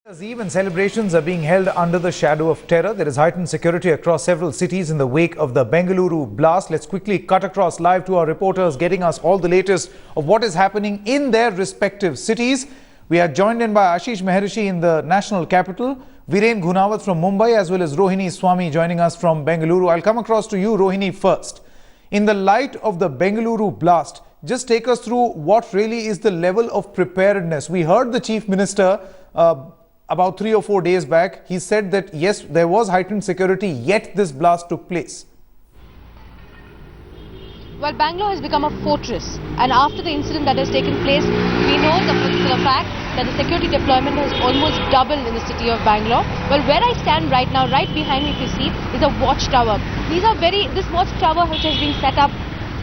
Eve and celebrations are being held under the shadow of terror. There is heightened security across several cities in the wake of the Bangalore blast. Let's quickly cut across live to our reporters, getting us all the latest of what is happening in their respective cities. We are joined in by Ashish Maharishi in the national capital, Viren Gunawat from Mumbai, as well as Rohini Swami joining us from Bangalore. I'll come across to you, Rohini, first. In the light of the Bangalore blast, just take us through what really is the level of preparedness. We heard the Chief Minister about 3 or 4 days back. He said that yes, there was heightened security, yet this blast took place. Well, Bangalore has become a fortress, and after the incident that has taken place, we know for the fact that the security deployment has almost doubled in the city of Bangalore. Well, where I stand right now, right behind me if you see, is a watchtower. This watchtower which has been set up,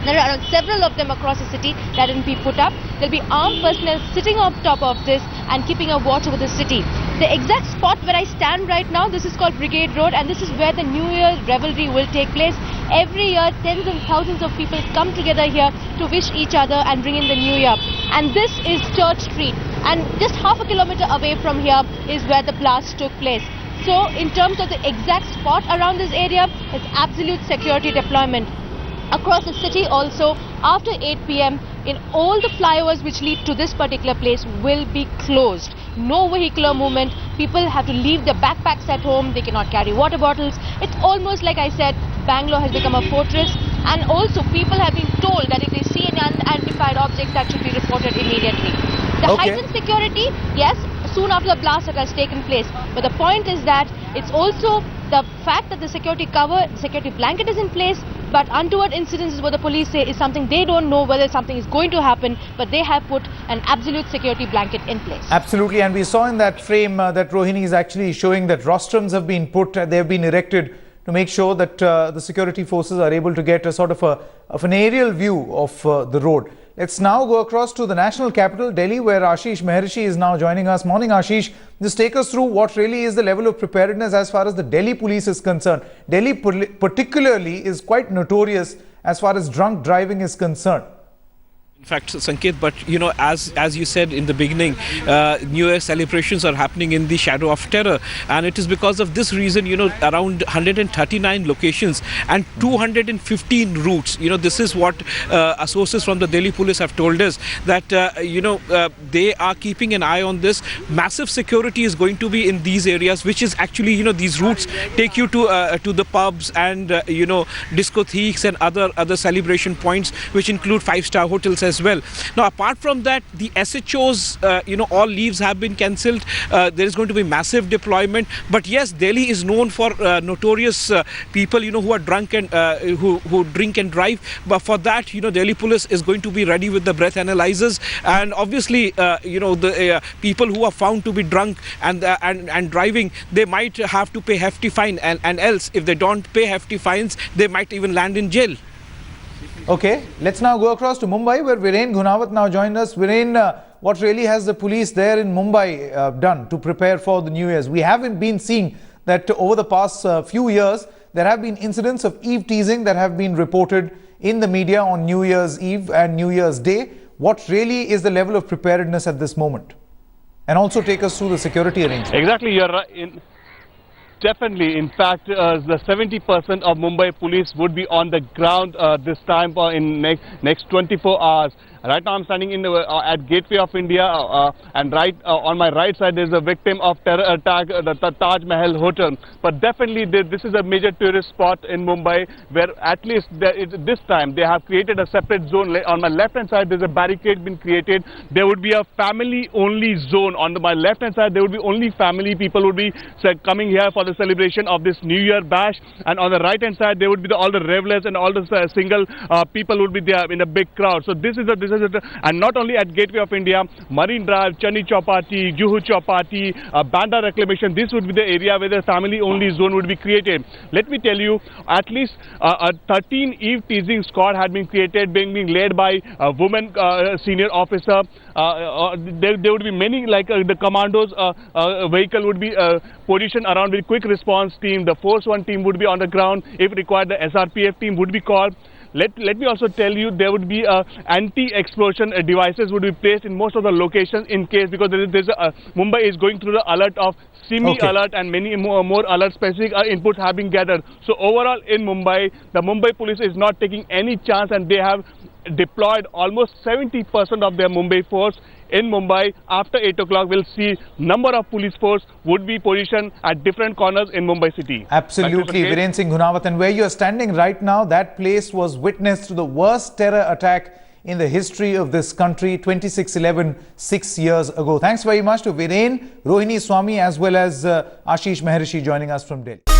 there are several of them across the city that will be put up. There will be armed personnel sitting on top of this and keeping a watch over the city. The exact spot where I stand right now, this is called Brigade Road, and this is where the New Year's revelry will take place. Every year, tens and thousands of people come together here to wish each other and bring in the New Year. And this is Church Street, and just half a kilometer away from here is where the blast took place. So, in terms of the exact spot around this area, it's absolute security deployment. Across the city also, after 8 p.m, in all the flyovers which lead to this particular place will be closed. No vehicular movement. People have to leave their backpacks at home. They cannot carry water bottles. It's almost like I said, Bangalore has become a fortress. And also people have been told that if they see an unidentified object, that should be reported immediately. The heightened security, yes, soon after the blast that has taken place. But the point is that it's also the fact that the security blanket is in place, but untoward incidents is what the police say is something they don't know whether something is going to happen, but they have put an absolute security blanket in place. Absolutely, and we saw in that frame that Rohini is actually showing that rostrums have been put, they have been erected to make sure that the security forces are able to get a sort of an aerial view of the road. Let's now go across to the national capital, Delhi, where Ashish Maharishi is now joining us. Morning, Ashish. Just take us through what really is the level of preparedness as far as the Delhi police is concerned. Delhi particularly is quite notorious as far as drunk driving is concerned. In fact, Sanket, but you know, as you said in the beginning, New Year celebrations are happening in the shadow of terror, and it is because of this reason, you know, around 139 locations and 215 routes. You know, this is what sources from the Delhi police have told us, that they are keeping an eye on this. Massive security is going to be in these areas, which is actually, you know, these routes take you to the pubs and discotheques and other celebration points, which include 5-star hotels as well. Now, apart from that, the SHOs, all leaves have been cancelled. There is going to be massive deployment. But yes, Delhi is known for notorious people, who are drunk and who drink and drive. But for that, Delhi police is going to be ready with the breath analyzers. And obviously, the people who are found to be drunk and driving, they might have to pay hefty fine. And else, if they don't pay hefty fines, they might even land in jail. Okay, let's now go across to Mumbai, where Viren Gunawat now joined us. Viren, what really has the police there in Mumbai done to prepare for the New Year's? We haven't been seeing that over the past few years. There have been incidents of eve teasing that have been reported in the media on New Year's Eve and New Year's Day. What really is the level of preparedness at this moment? And also take us through the security arrangements. Exactly, you're right. Definitely. In fact, the 70% of Mumbai police would be on the ground this time in next 24 hours. Right now I'm standing in at Gateway of India, and right on my right side there's a victim of terror attack, the Taj Mahal Hotel. But definitely this is a major tourist spot in Mumbai, where at least this time they have created a separate zone. On my left hand side there's a barricade been created. There would be a family only zone. On my left hand side there would be only family people would be coming here for the celebration of this New Year bash, and on the right hand side there would be all the revelers and all the single people would be there in a big crowd. So this is and not only at Gateway of India, Marine Drive, Chani Chowpatty, Juhu Chowpatty, Banda Reclamation, this would be the area where the family only zone would be created. Let me tell you, at least a 13 eve teasing squad had been created, being led by a woman senior officer. There would be many, like the commandos vehicle would be positioned around with quick response team. The Force 1 team would be on the ground. If required, the SRPF team would be called. Let me also tell you, there would be anti-explosion devices would be placed in most of the locations in case, because Mumbai is going through the alert of semi-alert and many more alert specific inputs have been gathered. So overall in Mumbai, the Mumbai police is not taking any chance, and they have deployed almost 70% of their Mumbai force in Mumbai. After 8 o'clock, we'll see number of police force would be positioned at different corners in Mumbai city. Absolutely, Viren Singh Gunawat. And where you are standing right now, that place was witness to the worst terror attack in the history of this country, 26/11, 6 years ago. Thanks very much to Viren, Rohini Swami, as well as Ashish Maharishi joining us from Delhi.